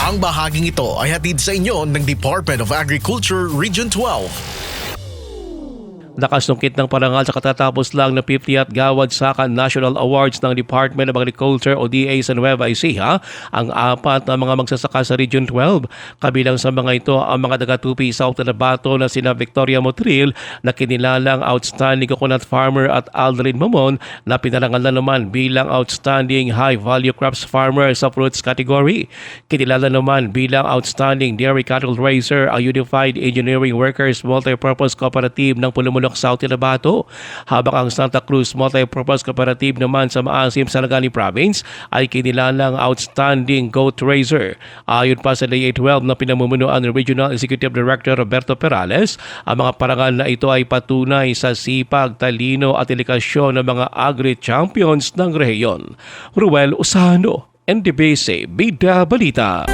Ang bahaging ito ay hatid sa inyo ng Department of Agriculture Region 12. Nakasungkit ng parangal sa katatapos lang na 50th Gawad Saka National Awards ng Department of Agriculture o DA sa Nueva Ecija ang apat na mga magsasaka sa Region 12. Kabilang sa mga ito ang mga taga-Tupi South Cotabato na sina Victoria Motril na kinilalang Outstanding Coconut Farmer at Aldrin Mamon na pinarangal na naman bilang Outstanding High Value Crops Farmer sa Fruits category. Kinilala naman bilang Outstanding Dairy Cattle Raiser ang Unified Engineering Workers Multipurpose Cooperative ng Pulumulok South Cotabato, habang ang Santa Cruz Multipurpose Cooperative naman sa Maasim Sarangani Province ay kinilalang Outstanding Goat Raiser. Ayon pa sa DA-12 na pinamumunuan ng Regional Executive Director Roberto Perales, ang mga parangal na ito ay patunay sa sipag, talino at dedikasyon ng mga agri-champions ng rehiyon. Ruel Usano, NDBC, Bida Balita.